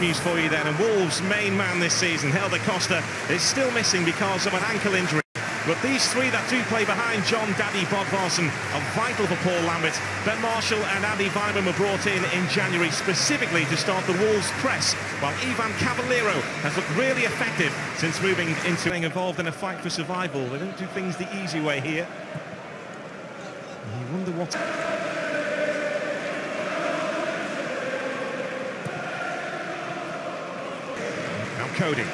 News for you then, and Wolves' main man this season, Helder Costa, is still missing because of an ankle injury. But these three that do play behind John Daddy Bodvarsson are vital for Paul Lambert. Ben Marshall and Andy Weimann were brought in January specifically to start the Wolves' press, while Ivan Cavallero has looked really effective since moving into being involved in a fight for survival. They don't do things the easy way here. You wonder what... Now Cody.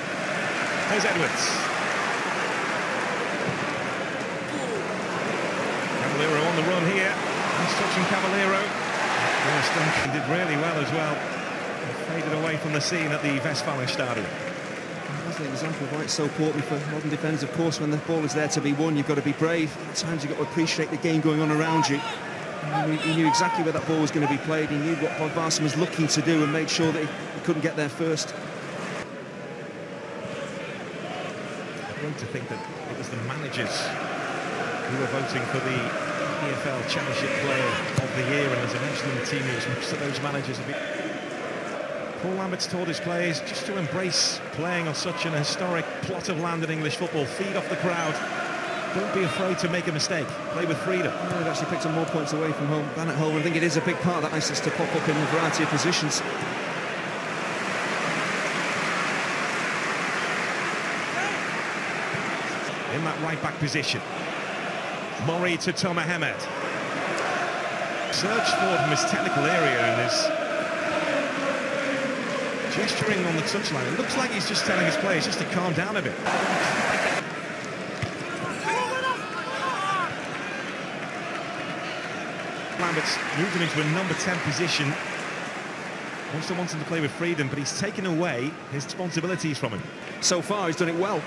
There's Edwards. Cavallero on the run here. He's touching Cavallero. Lewis Duncan did really well as well. He faded away from the scene at the Westfalenstadion. That's an example of why it's so important for modern defenders. Of course, when the ball is there to be won, you've got to be brave. At times, you've got to appreciate the game going on around you. He knew exactly where that ball was going to be played. He knew what Bodvarsson was looking to do and made sure that he couldn't get there first. Great to think that it was the managers who were voting for the EFL Championship Player of the Year, and as I mentioned in the team news, most of those managers have been... Paul Lambert's taught his players just to embrace playing on such an historic plot of land in English football. Feed off the crowd. Don't be afraid to make a mistake. Play with freedom. Yeah, they've actually picked up more points away from home than at home. I think it is a big part of that license to pop up in a variety of positions. In that right-back position. Murray to Tomer Hemed. Surged forward from his technical area and is gesturing on the touchline. It looks like he's just telling his players just to calm down a bit. Lambert's moved him into a number 10 position. Also wants him to play with freedom, but he's taken away his responsibilities from him. So far, he's done it well.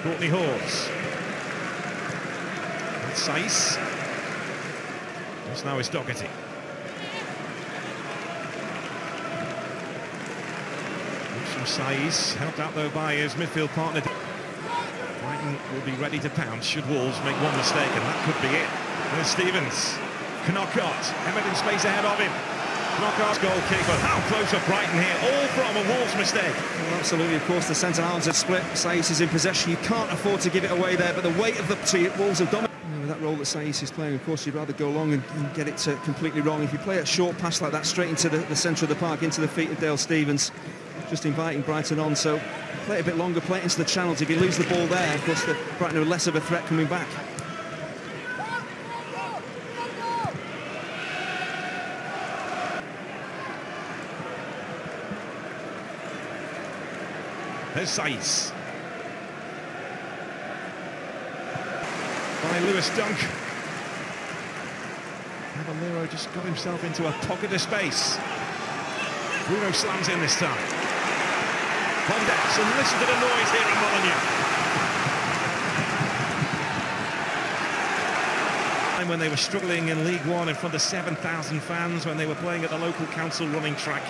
Courtney Hawes. Saïss. This now is Doherty. From Saïss, helped out though by his midfield partner. Brighton will be ready to pounce should Wolves make one mistake, and that could be it. There's Stevens. Knockout. Hemed in space ahead of him. Knockout's goalkeeper. How close are Brighton here? All from a Wolves mistake. Well, absolutely, of course, the centre-halves are split. Saïss is in possession. You can't afford to give it away there, but the weight of the Wolves have dominated. With that role that Saïss is playing, of course, you'd rather go long and get it completely wrong. If you play a short pass like that straight into the centre of the park, into the feet of Dale Stevens, just inviting Brighton on. So play it a bit longer, play it into the channels. If you lose the ball there, of course, Brighton are less of a threat coming back. There's Saïss. By Lewis Dunk. Cavallero just got himself into a pocket of space. Bruno slams in this time. Hondex, and listen to the noise here in Molineux. When they were struggling in League One in front of 7,000 fans, when they were playing at the local council running track.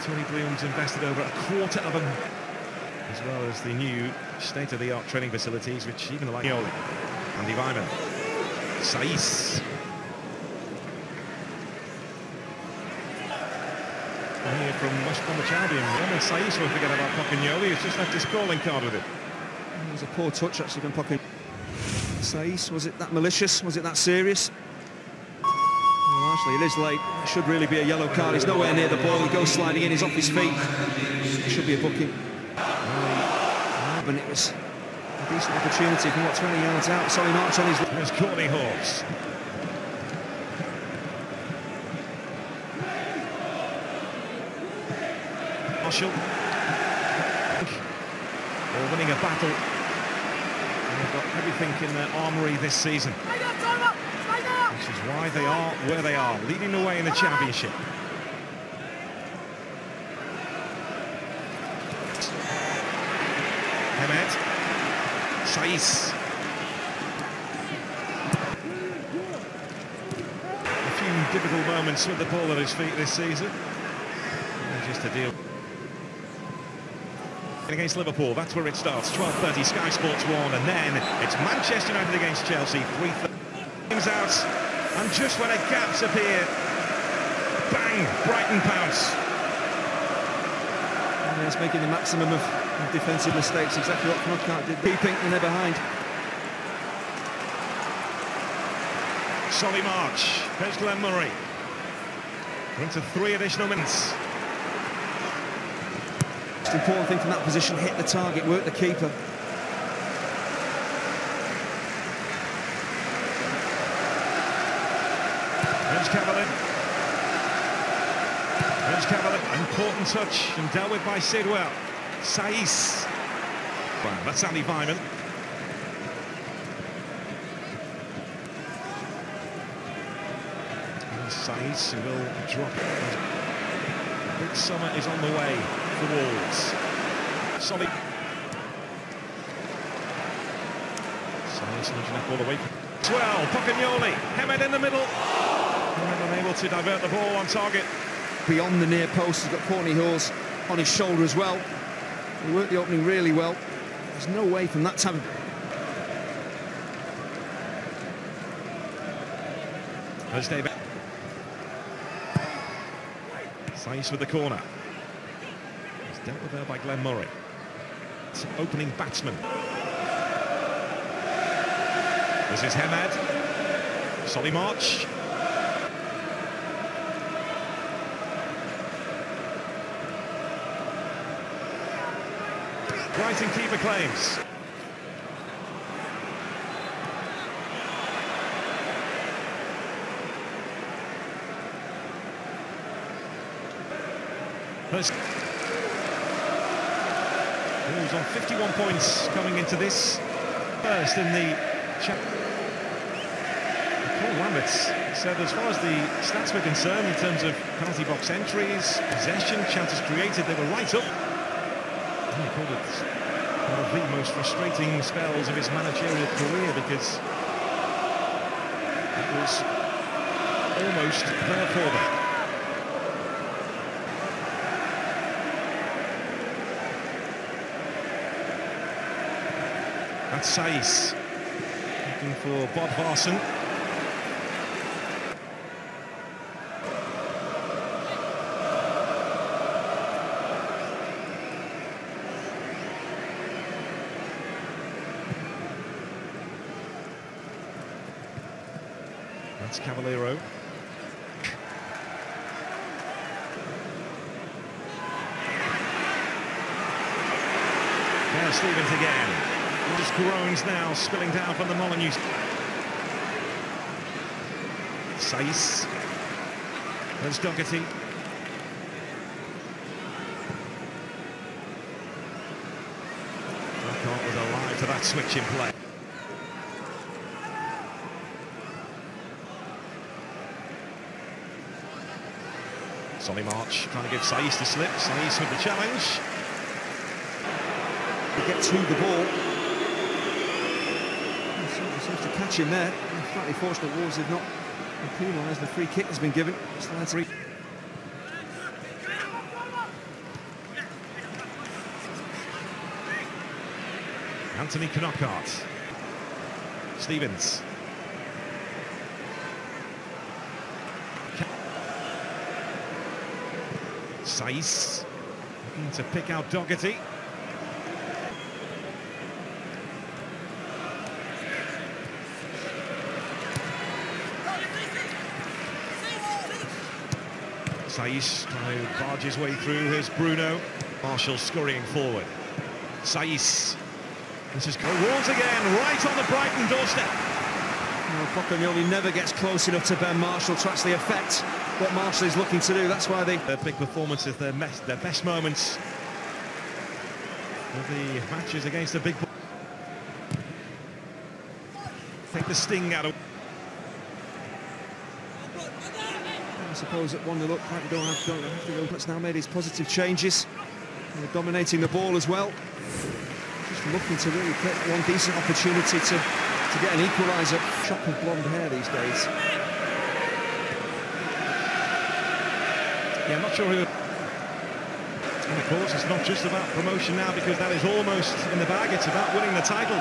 Tony Bloom's invested over $250 million, as well as the new state-of-the-art training facilities, which even like Andy Weimann. Saïss. Here from West Bromwich Albion. Romain Saïss won't forget about Pocognoli. He's just left his calling card with it. It was a poor touch actually from Pocognoli. Saïss, was it that malicious? Was it that serious? Well, actually, it is late. It should really be a yellow card. He's nowhere near the ball. He goes sliding in. He's off his feet. It should be a booking. But it was a decent opportunity from, 20 yards out. Sorry, March on his... There's Courtney Hawes. Marshall. They're winning a battle. And they've got everything in their armoury this season. Which is why they are where they are, leading the way in the championship. Hemed. Saïss. A few difficult moments with the ball at his feet this season. And just a deal. Against Liverpool, that's where it starts. 12:30, Sky Sports 1, and then it's Manchester United against Chelsea. 3:30. Games out, and just when a gap's appeared, bang! Brighton pounce. And he's making the maximum of defensive mistakes. Exactly what Tahrakkat did. Keeping and they're behind. Solly March. There's Glenn Murray. Into 3 additional minutes. The important thing from that position, hit the target, work the keeper. There's Cavalier. Important touch and dealt with by Sidwell. Saïss. Well, that's Andy Vyman. And Saïss will drop it. Big summer is on the way for Wolves. Solid. Saïss nudging that ball away. Well, Pocagnoli, Hemed in the middle. And unable to divert the ball on target. Beyond the near post, he's got Courtney Hawes on his shoulder as well. He worked the opening really well. There's no way from that time. There's David. Saïss with the corner. It's dealt with there by Glenn Murray. It's an opening batsman. This is Hemed. Solly March. Brighton keeper claims. Wolves on 51 points coming into this first in the Paul Lambert said as far as the stats were concerned in terms of penalty box entries, possession, chances created, they were right up. He called it one of the most frustrating spells of his managerial career because it was almost there for them. That's Saïss looking for Bodvarsson. That's Cavallero. Now Stevens again. Those groans now spilling down from the Molyneux. Saïss. There's Doherty. Tahrakkat was alive to that switch in play. Solly March trying to give Saïss the slip. Saïss with the challenge. To get to the ball. Seems to catch him there. Slightly fortunate Wolves have not penalised. The free kick has been given. Anthony Tahrakkat. Stevens. Saïss looking to pick out Doherty. Saïss trying to barge his way through. Here's Bruno. Marshall scurrying forward. Saïss. This is Wolves again, right on the Brighton doorstep. Pocagnoli never gets close enough to Ben Marshall to actually affect what Marshall is looking to do. That's why their big performances, their best moments of the matches against the big boys. Take the sting out of. I suppose at 1-0 up, Brighton don't have to go. It's now made his positive changes. They're dominating the ball as well. Just looking to really get one decent opportunity to get an equaliser. Shock of blonde hair these days. Yeah, I'm not sure who. And of course, it's not just about promotion now, because that is almost in the bag. It's about winning the title.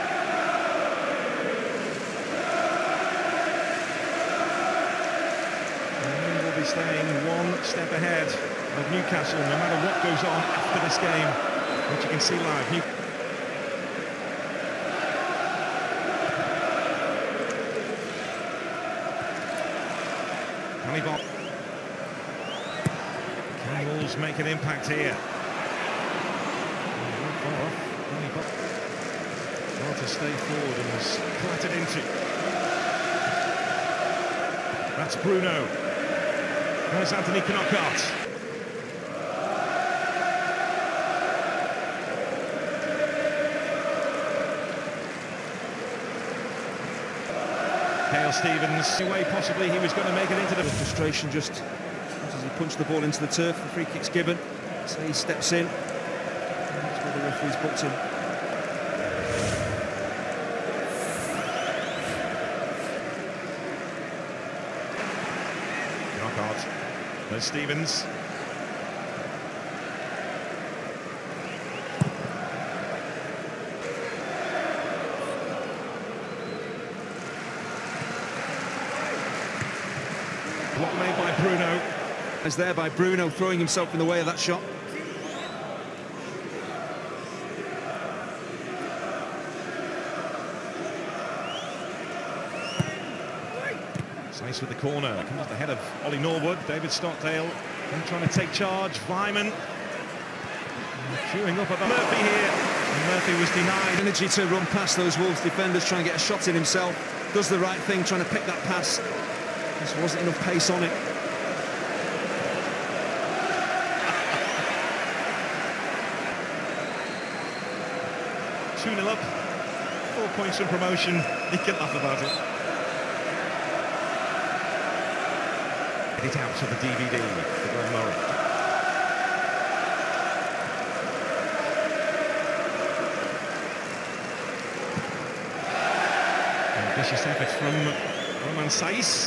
And we'll be staying one step ahead of Newcastle, no matter what goes on after this game, which you can see live. Can Wolves make an impact here? Well to stay forward and was clattered into. That's Bruno. There's Anthony Tḥarkát. Hale Stevens, way possibly he was going to make it into the... Frustration just as he punched the ball into the turf. The free kick's given. So he steps in. That's where the referee's booked him. Tḥarkát. There's Stevens. Block made by Bruno. Is there by Bruno, throwing himself in the way of that shot. Slice with the corner, comes off the head of Ollie Norwood. David Stockdale then trying to take charge. Vyman queuing up about Murphy here, and Murphy was denied. Energy to run past those Wolves defenders, try and get a shot in himself. Does the right thing, trying to pick that pass. Just wasn't enough pace on it. Two-nil up, 4 points from promotion. He can laugh about it. Get it out to the DVD for Glenn Murray. Ambitious effort from Romain Saïss.